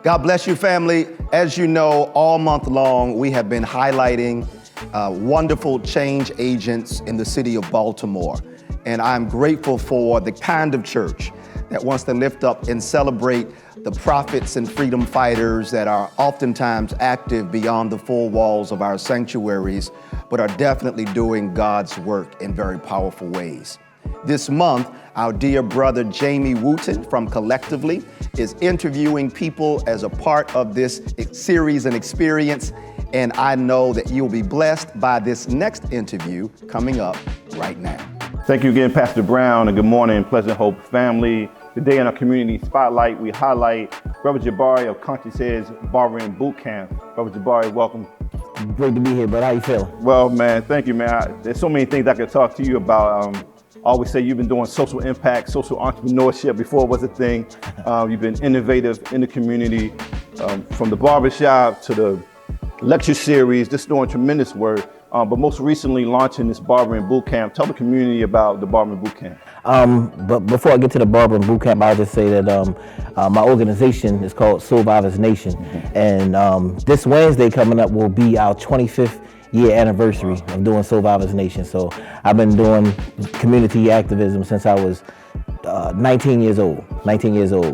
God bless you, family. As you know, all month long, we have been highlighting wonderful change agents in the city of Baltimore. And I'm grateful for the kind of church that wants to lift up and celebrate the prophets and freedom fighters that are oftentimes active beyond the four walls of our sanctuaries, but are definitely doing God's work in very powerful ways. This month, our dear brother Jamye Wooten from Collectively is interviewing people as a part of this series and experience, and I know that you'll be blessed by this next interview coming up right now. Thank you again, Pastor Brown, and good morning, Pleasant Hope family. Today in our community spotlight, we highlight Brother Jabari of Conscious Heads Barbering Boot Camp. Brother Jabari, welcome. Great to be here, brother. How you feeling? Well, man, thank you, man. There's so many things I could talk to you about. I always say you've been doing social impact, social entrepreneurship before it was a thing. You've been innovative in the community, from the barbershop to the lecture series, just doing tremendous work. But most recently launching this Barbering Boot Camp. Tell the community about the Barbering Boot Camp. But before I get to the Barbering Boot Camp, I'll just say that my organization is called Solvivaz Nation. And this Wednesday coming up will be our 25th year anniversary of doing Solvivaz Nation. So I've been doing community activism since I was 19 years old,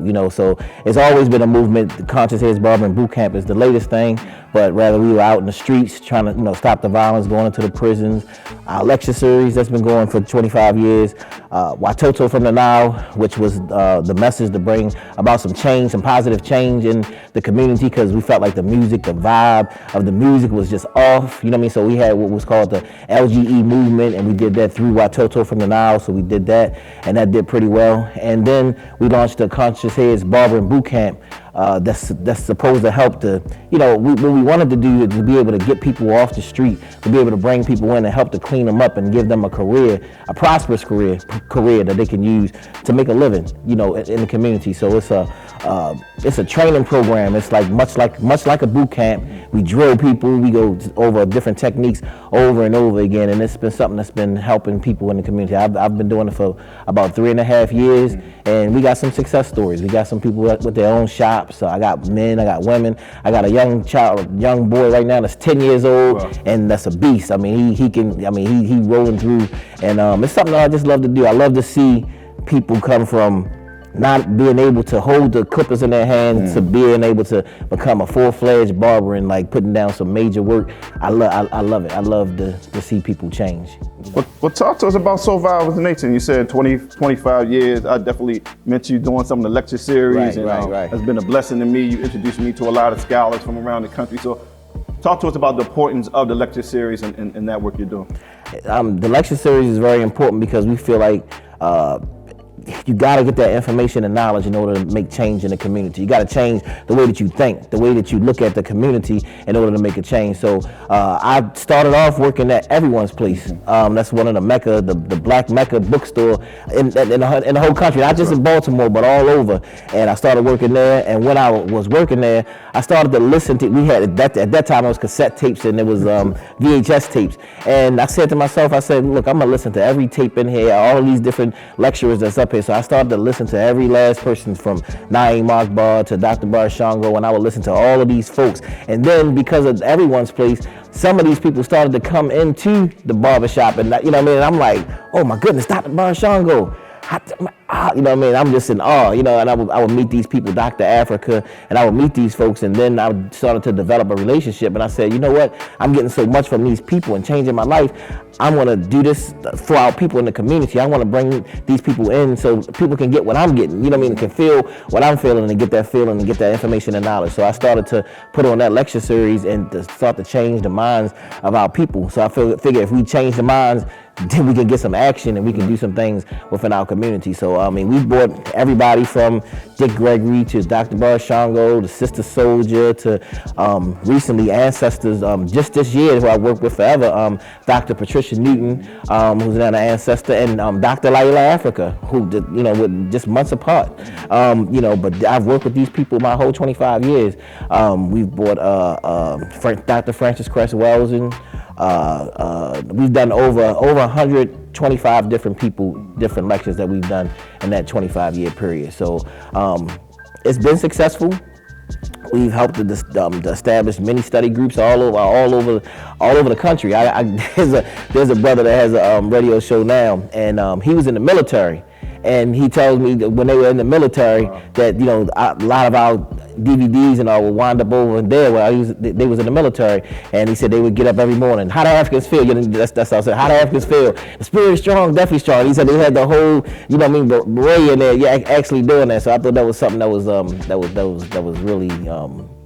you know, so it's always been a movement. The Conscious Heads Barbering Boot Camp is the latest thing, but rather we were out in the streets trying to, you know, stop the violence, going into the prisons. Our lecture series that's been going for 25 years, Watoto from the Nile, which was the message to bring about some change, some positive change in the community, because we felt like the music, the vibe of the music was just off, you know what I mean? So we had what was called the LGE movement, and we did that through Watoto from the Nile, so we did that, and that did pretty well. And then we launched the Conscious Heads Barbering Boot Camp that's supposed to help to, you know, what we wanted to do is to be able to get people off the street, to be able to bring people in and help to clean them up and give them a career, a prosperous career that they can use to make a living, you know, in the community. So it's a training program. It's like much like a boot camp. We drill people. We go over different techniques over and over again, and it's been something that's been helping people in the community. I've been doing it for about 3.5 years, and we got some success stories. We got some people with their own shops. So I got men, I got women. I got a young boy right now that's 10 years old, wow, and that's a beast. I mean, he rolling through, and it's something that I just love to do. I love to see people come from not being able to hold the clippers in their hands to being able to become a full-fledged barber and like putting down some major work. I love it. I love to see people change. Well, talk to us about Solvivaz Nation. You said 25 years. I definitely met you doing some of the lecture series. Right. It's been a blessing to me. You introduced me to a lot of scholars from around the country. So talk to us about the importance of the lecture series and that work you're doing. The lecture series is very important because we feel like you got to get that information and knowledge in order to make change in the community. You got to change the way that you think, the way that you look at the community in order to make a change. So I started off working at Everyone's Place. That's one of the Mecca, the Black Mecca bookstore in the whole country, not just in Baltimore, but all over. And I started working there. And when I was working there, I started to listen to, at that time it was cassette tapes and it was VHS tapes. And I said to myself, I said, look, I'm going to listen to every tape in here, all of these different lecturers that's up here. So I started to listen to every last person from Naeem Akbar to Dr. Barshango, and I would listen to all of these folks. And then because of Everyone's Place, some of these people started to come into the barbershop, and you know what I mean? And I'm like, oh my goodness, Dr. Barshango. You know what I mean? I'm just in awe, you know, and I would meet these people, Dr. Africa, and I would meet these folks, and then I started to develop a relationship, and I said, you know what? I'm getting so much from these people and changing my life. I want to do this for our people in the community. I want to bring these people in so people can get what I'm getting, you know what I mean? Can feel what I'm feeling and get that feeling and get that information and knowledge. So I started to put on that lecture series and to start to change the minds of our people. So I figure if we change the minds, then we can get some action and we can do some things within our community. So, I mean, we brought everybody from Dick Gregory to Dr. Barshango to Sister Soldier to recently Ancestors, just this year who I worked with forever, Dr. Patricia Newton, who's now an ancestor, and Dr. Laila Africa, who, you know, with just months apart. You know, but I've worked with these people my whole 25 years. We've brought Dr. Francis Cress Wells. We've done over 125 different lectures that we've done in that 25-year period. So it's been successful. We've helped to establish many study groups all over the country. There's a brother that has a radio show now, and he was in the military. And he tells me that when they were in the military, that a lot of our DVDs and all would wind up over there while they was in the military. And he said they would get up every morning. How do Africans feel? That's what I said. How do Africans feel? The spirit is strong, definitely strong. He said they had the whole, beret in there. Yeah, actually doing that. So I thought that was something that was really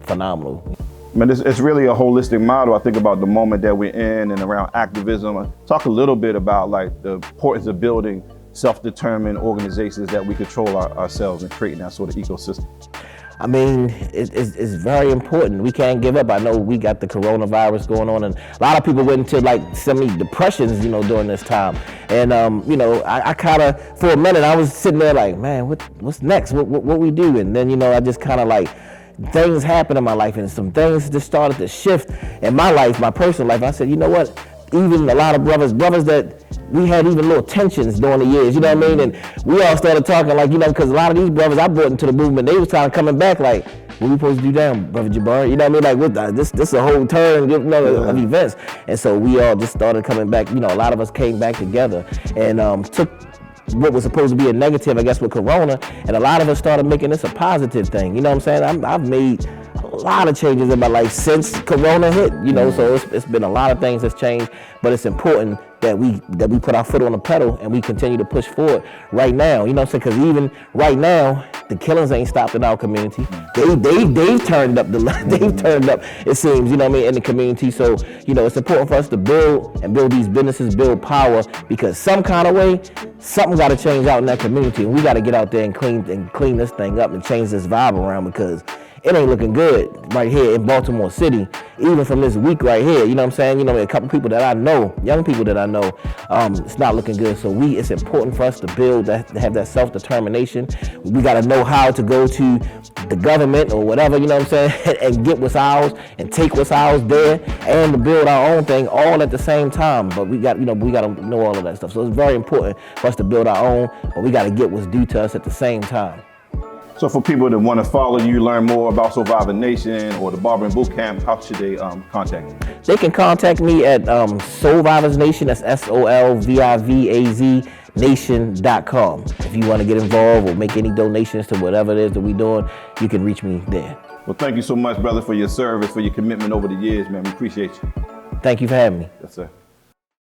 phenomenal. Man, it's really a holistic model. I think about the moment that we're in and around activism. Talk a little bit about like the importance of building self-determined organizations that we control ourselves and creating that sort of ecosystem. I mean, it's very important. We can't give up. I know we got the coronavirus going on, and a lot of people went into like semi-depressions, during this time. And I kind of, for a minute, I was sitting there like, man, what's next? What we do? And then I just kind of like, things happened in my life, and some things just started to shift in my life, my personal life. I said, you know what? Even a lot of brothers that we had even little tensions during the years, you know what I mean? And we all started talking like, because a lot of these brothers I brought into the movement, they was kind of coming back like, what we supposed to do now, Brother Jabari? You know what I mean? Like, this is a whole turn, of events. And so we all just started coming back. A lot of us came back together and took what was supposed to be a negative, I guess, with Corona, and a lot of us started making this a positive thing. You know what I'm saying? I've made a lot of changes in my life since Corona hit, so it's been a lot of things that's changed, but it's important that we put our foot on the pedal and we continue to push forward right now. You know what I'm saying? Because even right now, the killings ain't stopped in our community. They've turned up they've turned up, it seems, in the community. So, it's important for us to build these businesses, build power, because some kind of way, something got to change out in that community, and we got to get out there and clean this thing up and change this vibe around, because it ain't looking good right here in Baltimore City, even from this week right here. You know what I'm saying? A couple people that I know, young people that I know, it's not looking good. So it's important for us to build that, to have that self-determination. We got to know how to go to the government or whatever, you know what I'm saying, and get what's ours and take what's ours there, and to build our own thing all at the same time. But we got to know all of that stuff. So it's very important for us to build our own, but we got to get what's due to us at the same time. So for people that want to follow you, learn more about Solvivaz Nation or the Barbering Bootcamp, how should they contact you? They can contact me at Solvivaz Nation, that's SOLVIVAZ Nation.com. If you want to get involved or make any donations to whatever it is that we're doing, you can reach me there. Well, thank you so much, brother, for your service, for your commitment over the years, man. We appreciate you. Thank you for having me. Yes, sir.